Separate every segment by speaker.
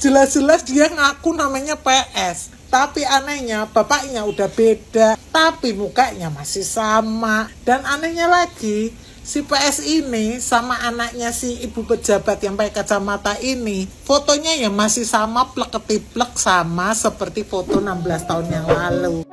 Speaker 1: Jelas-jelas dia ngaku namanya PS. Tapi anehnya bapaknya udah beda, tapi mukanya masih sama. Dan anehnya lagi, si PS ini sama anaknya si ibu pejabat yang pakai kacamata ini, fotonya ya masih sama, plek-ketiplek sama seperti foto 16 tahun yang lalu.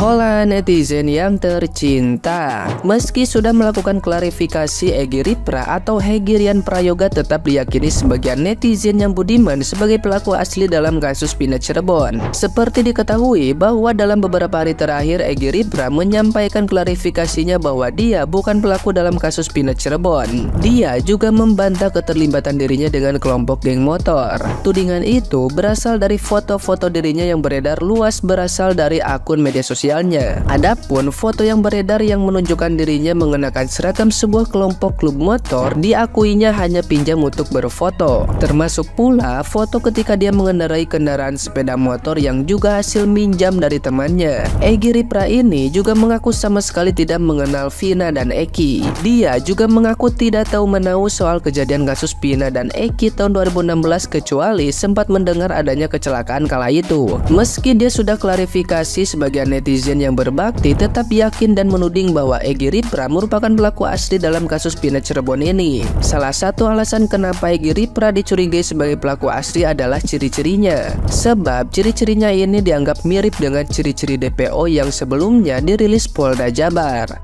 Speaker 2: Hola netizen yang tercinta, meski sudah melakukan klarifikasi, Egy Ripra atau Hegirian Prayoga tetap diyakini sebagian netizen yang budiman sebagai pelaku asli dalam kasus Pindah Cirebon. Seperti diketahui bahwa dalam beberapa hari terakhir Egy Ripra menyampaikan klarifikasinya bahwa dia bukan pelaku dalam kasus Pindah Cirebon. Dia juga membantah keterlibatan dirinya dengan kelompok geng motor. Tudingan itu berasal dari foto-foto dirinya yang beredar luas berasal dari akun media sosial. Adapun foto yang beredar yang menunjukkan dirinya mengenakan seragam sebuah kelompok klub motor diakuinya hanya pinjam untuk berfoto. Termasuk pula foto ketika dia mengendarai kendaraan sepeda motor yang juga hasil minjam dari temannya. Egy Ripra ini juga mengaku sama sekali tidak mengenal Vina dan Eki. Dia juga mengaku tidak tahu menahu soal kejadian kasus Vina dan Eki tahun 2016 kecuali sempat mendengar adanya kecelakaan kala itu. Meski dia sudah klarifikasi, sebagian netizen yang berbakti tetap yakin dan menuding bahwa Egy Ripra merupakan pelaku asli dalam kasus Pindah Cirebon ini. Salah satu alasan kenapa Egy Ripra dicurigai sebagai pelaku asli adalah ciri-cirinya. Sebab ciri-cirinya ini dianggap mirip dengan ciri-ciri DPO yang sebelumnya dirilis Polda Jabar.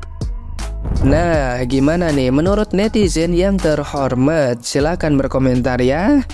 Speaker 2: Nah, gimana nih menurut netizen yang terhormat? Silahkan berkomentar ya.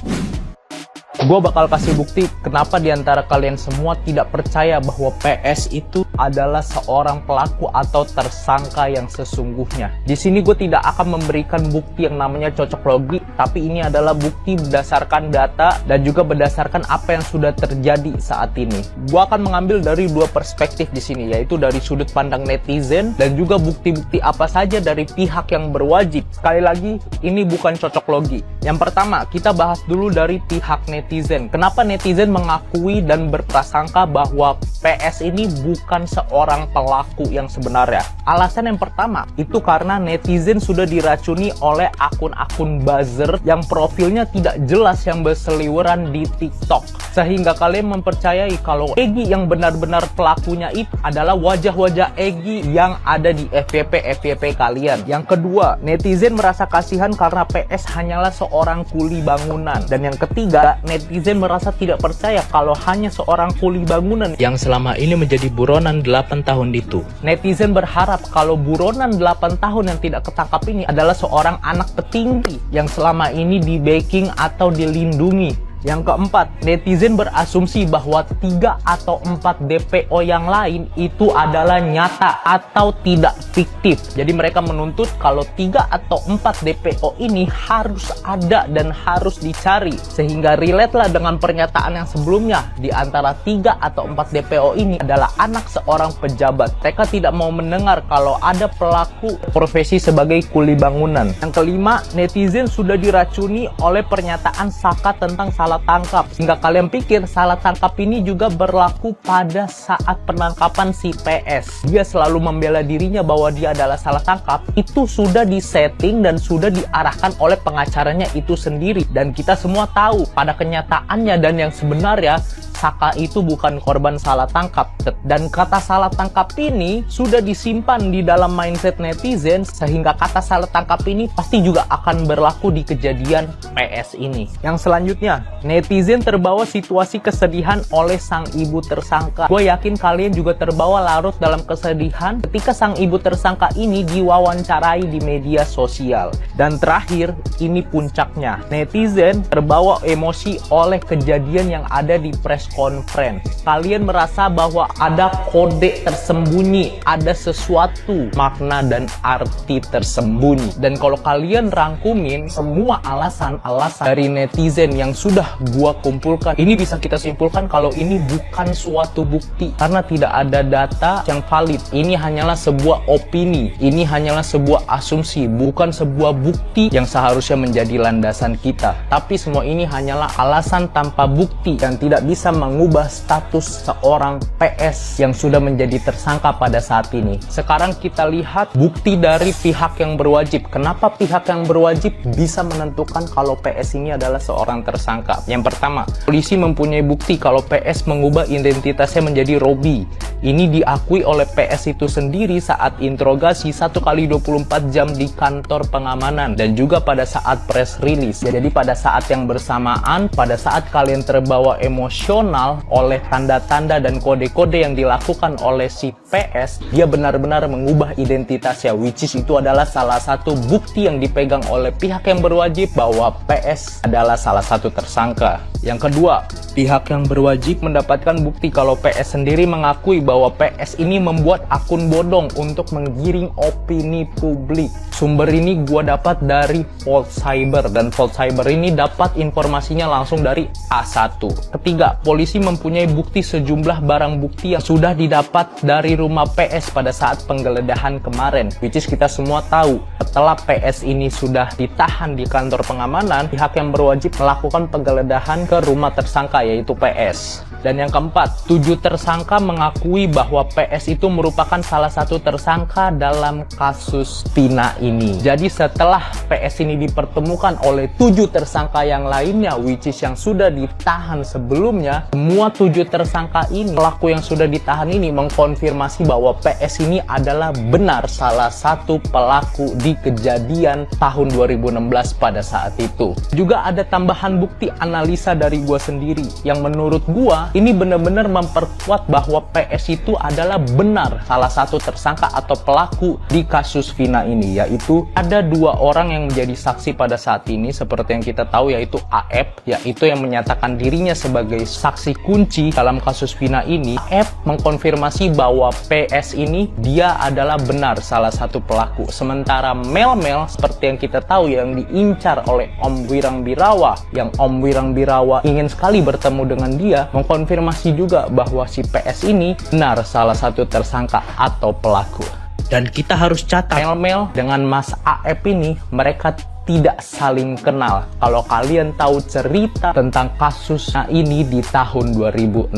Speaker 3: Gue bakal kasih bukti kenapa diantara kalian semua tidak percaya bahwa PS itu adalah seorang pelaku atau tersangka yang sesungguhnya. Di sini gue tidak akan memberikan bukti yang namanya cocok logi, tapi ini adalah bukti berdasarkan data dan juga berdasarkan apa yang sudah terjadi saat ini. Gue akan mengambil dari dua perspektif di sini, yaitu dari sudut pandang netizen dan juga bukti-bukti apa saja dari pihak yang berwajib. Sekali lagi, ini bukan cocok logi. Yang pertama, kita bahas dulu dari pihak netizen. Kenapa netizen mengakui dan berprasangka bahwa PS ini bukan seorang pelaku yang sebenarnya? Alasan yang pertama, itu karena netizen sudah diracuni oleh akun-akun buzzer yang profilnya tidak jelas yang berseliweran di TikTok. Sehingga kalian mempercayai kalau Egy yang benar-benar pelakunya itu adalah wajah-wajah Egy yang ada di FYP kalian. Yang kedua, netizen merasa kasihan karena PS hanyalah seorang kuli bangunan. Dan yang ketiga, netizen merasa tidak percaya kalau hanya seorang kuli bangunan yang selama ini menjadi buronan 8 tahun itu. Netizen berharap kalau buronan 8 tahun yang tidak ketangkap ini adalah seorang anak petinggi yang selama ini di backing atau dilindungi. Yang keempat, netizen berasumsi bahwa 3 atau 4 DPO yang lain itu adalah nyata atau tidak fiktif. Jadi mereka menuntut kalau 3 atau 4 DPO ini harus ada dan harus dicari. Sehingga relate lah dengan pernyataan yang sebelumnya. Di antara 3 atau 4 DPO ini adalah anak seorang pejabat. Mereka tidak mau mendengar kalau ada pelaku profesi sebagai kuli bangunan. Yang kelima, netizen sudah diracuni oleh pernyataan Saka tentang salah tangkap, sehingga kalian pikir salah tangkap ini juga berlaku pada saat penangkapan si PS. Dia selalu membela dirinya bahwa dia adalah salah tangkap. Itu sudah disetting dan sudah diarahkan oleh pengacaranya itu sendiri. Dan kita semua tahu pada kenyataannya dan yang sebenarnya Saka itu bukan korban salah tangkap. Dan kata salah tangkap ini sudah disimpan di dalam mindset netizen, sehingga kata salah tangkap ini pasti juga akan berlaku di kejadian PS ini. Yang selanjutnya, netizen terbawa situasi kesedihan oleh sang ibu tersangka. Gue yakin kalian juga terbawa larut dalam kesedihan ketika sang ibu tersangka ini diwawancarai di media sosial. Dan terakhir, ini puncaknya. Netizen terbawa emosi oleh kejadian yang ada di press conference. Kalian merasa bahwa ada kode tersembunyi, ada sesuatu makna dan arti tersembunyi. Dan kalau kalian rangkumin semua alasan-alasan dari netizen yang sudah sudah gua kumpulkan, ini bisa kita simpulkan kalau ini bukan suatu bukti karena tidak ada data yang valid. Ini hanyalah sebuah opini, ini hanyalah sebuah asumsi, bukan sebuah bukti yang seharusnya menjadi landasan kita. Tapi semua ini hanyalah alasan tanpa bukti yang tidak bisa mengubah status seorang PS yang sudah menjadi tersangka pada saat ini. Sekarang kita lihat bukti dari pihak yang berwajib. Kenapa pihak yang berwajib bisa menentukan kalau PS ini adalah seorang tersangka? Yang pertama, polisi mempunyai bukti kalau PS mengubah identitasnya menjadi Robi. Ini diakui oleh PS itu sendiri saat interogasi 1x24 jam di kantor pengamanan dan juga pada saat press release. Jadi pada saat yang bersamaan, pada saat kalian terbawa emosional oleh tanda-tanda dan kode-kode yang dilakukan oleh si PS, dia benar-benar mengubah identitasnya, which is itu adalah salah satu bukti yang dipegang oleh pihak yang berwajib bahwa PS adalah salah satu tersangka. Yang kedua, pihak yang berwajib mendapatkan bukti kalau PS sendiri mengakui bahwa PS ini membuat akun bodong untuk menggiring opini publik. Sumber ini gua dapat dari Vault Cyber, dan Vault Cyber ini dapat informasinya langsung dari A1. Ketiga, polisi mempunyai bukti sejumlah barang bukti yang sudah didapat dari rumah PS pada saat penggeledahan kemarin, which is kita semua tahu setelah PS ini sudah ditahan di kantor pengamanan, pihak yang berwajib melakukan penggeledahan ke rumah tersangka yaitu PS. Dan yang keempat, 7 tersangka mengakui bahwa PS itu merupakan salah satu tersangka dalam kasus Vina ini. Jadi setelah PS ini dipertemukan oleh 7 tersangka yang lainnya, which is yang sudah ditahan sebelumnya, semua 7 tersangka ini, pelaku yang sudah ditahan ini mengkonfirmasi bahwa PS ini adalah benar salah satu pelaku di kejadian tahun 2016 pada saat itu. Juga ada tambahan bukti analisa dari gua sendiri yang menurut gua ini benar-benar memperkuat bahwa PS itu adalah benar salah satu tersangka atau pelaku di kasus Vina ini, yaitu ada 2 orang yang menjadi saksi pada saat ini seperti yang kita tahu, yaitu AF, yaitu yang menyatakan dirinya sebagai saksi kunci dalam kasus Vina ini. AF mengkonfirmasi bahwa PS ini dia adalah benar salah satu pelaku, sementara Mel seperti yang kita tahu yang diincar oleh Om Wirang Birawa, yang Om Wirang Birawa ingin sekali bertemu dengan dia, mengkonfirmasi juga bahwa si PS ini benar salah satu tersangka atau pelaku. Dan kita harus catat, Mel dengan Mas AF ini mereka tidak saling kenal. Kalau kalian tahu cerita tentang kasusnya ini di tahun 2016.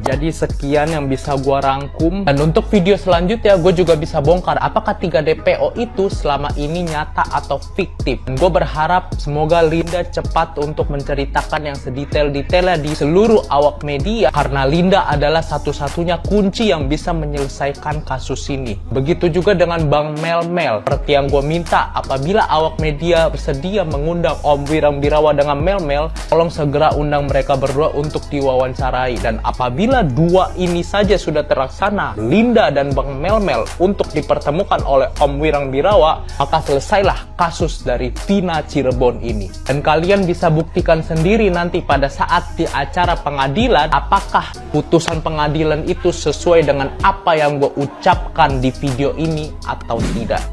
Speaker 3: Jadi sekian yang bisa gua rangkum, dan untuk video selanjutnya gue juga bisa bongkar apakah 3 DPO itu selama ini nyata atau fiktif. Dan gue berharap semoga Linda cepat untuk menceritakan yang sedetail-detailnya di seluruh awak media, karena Linda adalah satu-satunya kunci yang bisa menyelesaikan kasus ini. Begitu juga dengan Bang Mel. Seperti yang gue minta, apabila awak media bersedia mengundang Om Wirang Birawa dengan Mel, tolong segera undang mereka berdua untuk diwawancarai. Dan apabila 2 ini saja sudah terlaksana, Linda dan Bang Mel untuk dipertemukan oleh Om Wirang Birawa, maka selesailah kasus dari Vina Cirebon ini. Dan kalian bisa buktikan sendiri nanti pada saat di acara pengadilan, apakah putusan pengadilan itu sesuai dengan apa yang gue ucapkan di video ini atau tidak.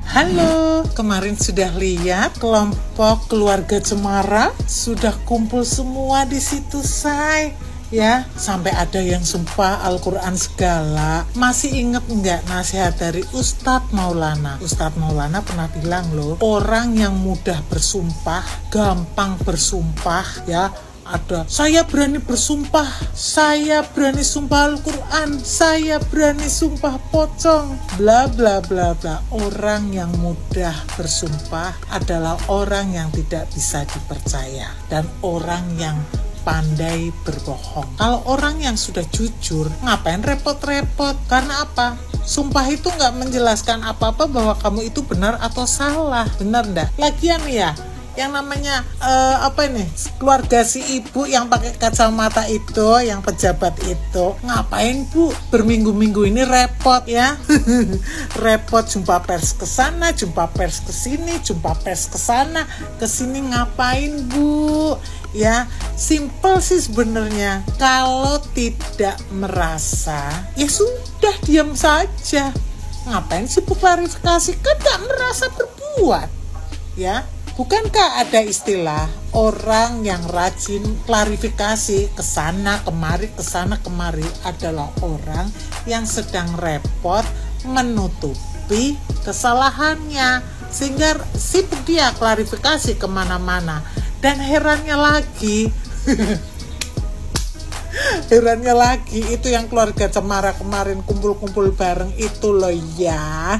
Speaker 1: Halo, kemarin sudah lihat kelompok keluarga Cemara sudah kumpul semua di situ, say. Ya, sampai ada yang sumpah Al-Quran segala. Masih inget nggak nasihat dari Ustadz Maulana? Ustadz Maulana pernah bilang loh, orang yang mudah bersumpah, gampang bersumpah, ya. Ada, saya berani bersumpah, saya berani sumpah Al-Quran, saya berani sumpah pocong, bla bla bla bla. Orang yang mudah bersumpah adalah orang yang tidak bisa dipercaya dan orang yang pandai berbohong. Kalau orang yang sudah jujur, ngapain repot-repot? Karena apa? Sumpah itu nggak menjelaskan apa-apa bahwa kamu itu benar atau salah. Benar ndak? Lagian ya, yang namanya keluarga si ibu yang pakai kacamata itu, yang pejabat itu, ngapain bu berminggu-minggu ini repot ya. Repot jumpa pers ke sana, jumpa pers ke sini, jumpa pers ke sana, ke sini, ngapain bu? Ya, simple sih sebenarnya. Kalau tidak merasa, ya sudah diam saja. Ngapain sih bu klarifikasi? Kan gak merasa berbuat. Ya, Bukankah ada istilah orang yang rajin klarifikasi kesana kemari adalah orang yang sedang repot menutupi kesalahannya, sehingga sibuk dia klarifikasi kemana-mana. Dan herannya lagi itu yang keluarga Cemara kemarin kumpul-kumpul bareng itu loh ya.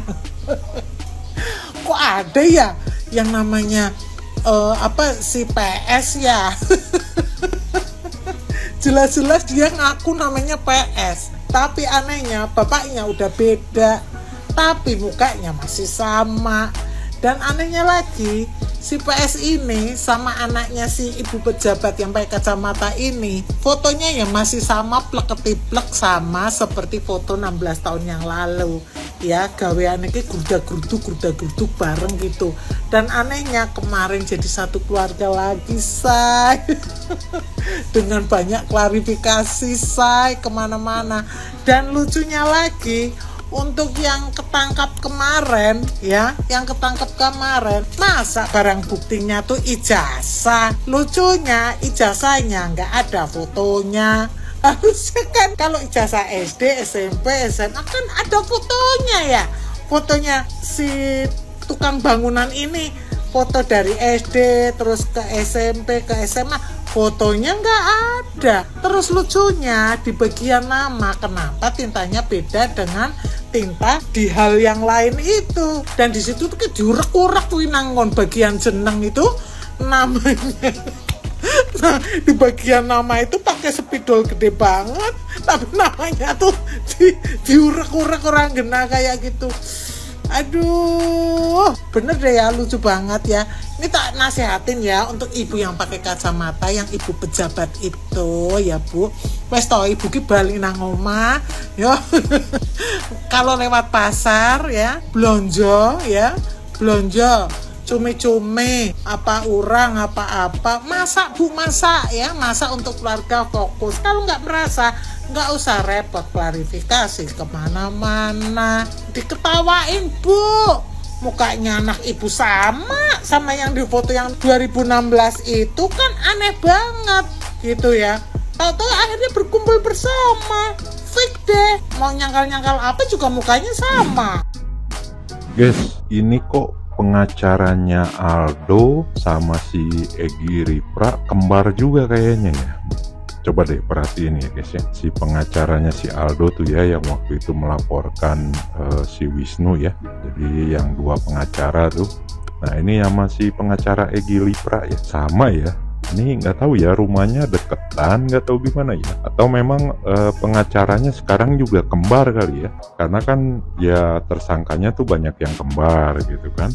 Speaker 1: Kok ada ya yang namanya si PS ya. Jelas-jelas dia ngaku namanya PS, tapi anehnya bapaknya udah beda, tapi mukanya masih sama. Dan anehnya lagi, si PS ini sama anaknya si ibu pejabat yang pakai kacamata ini, fotonya ya masih sama plek-ketiplek, sama seperti foto 16 tahun yang lalu. Ya, gaweannya kayak grudak-gruduk bareng gitu. Dan anehnya kemarin jadi satu keluarga lagi, say. Dengan banyak klarifikasi, say, kemana-mana. Dan lucunya lagi, untuk yang ketangkap kemarin, masa barang buktinya tuh ijazah. Lucunya ijazahnya nggak ada fotonya. Harusnya kan kalau ijazah SD, SMP, SMA kan ada fotonya ya. Fotonya si tukang bangunan ini, foto dari SD terus ke SMP ke SMA, fotonya nggak ada. Terus lucunya di bagian nama, kenapa tintanya beda dengan tinta di hal yang lain itu? Dan di situ tuh diurek-urek winangon bagian jeneng itu namanya. Nah, di bagian nama itu pakai spidol gede banget, tapi namanya tuh diurek-urek orang gena kayak gitu. Aduh, bener deh ya, lucu banget ya. Ini tak nasihatin ya untuk ibu yang pakai kacamata, yang ibu pejabat itu ya Bu. Wes toh ibu ki bali nang omah yo. Kalau lewat pasar ya, blonjo cumi-cumi, apa urang, apa-apa, masak Bu, masak ya, masak untuk keluarga fokus. Kalau nggak merasa, nggak usah repot klarifikasi kemana-mana. Diketawain Bu, mukanya anak ibu sama yang di foto yang 2016 itu kan aneh banget gitu ya. Tahu-tahu akhirnya berkumpul bersama, fake deh. Mau nyangkal-nyangkal apa juga mukanya sama.
Speaker 4: Guys, ini kok pengacaranya Aldo sama si Egy Ripra kembar juga kayaknya ya. Coba deh perhatiin ya guys ya, si pengacaranya si Aldo tuh ya, yang waktu itu melaporkan si Wisnu ya, jadi yang dua pengacara tuh. Nah ini sama si pengacara Egy Ripra ya, sama ya. Ini nggak tahu ya, rumahnya deketan, nggak tahu gimana ya, atau memang pengacaranya sekarang juga kembar kali ya, karena kan ya tersangkanya tuh banyak yang kembar gitu kan.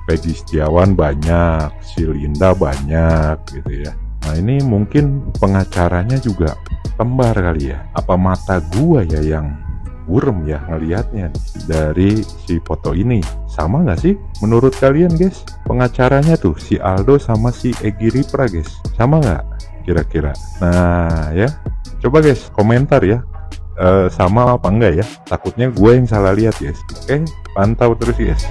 Speaker 4: Peggy Setiawan banyak, si Linda banyak gitu ya. Nah ini mungkin pengacaranya juga kembar kali ya. Apa mata gua ya yang burem ya ngelihatnya nih dari si foto ini? Sama nggak sih menurut kalian guys? Pengacaranya tuh si Aldo sama si Egy Ripra guys, sama nggak kira-kira? Nah ya, coba guys komentar ya, sama apa enggak ya? Takutnya gue yang salah lihat guys. Oke, pantau terus guys.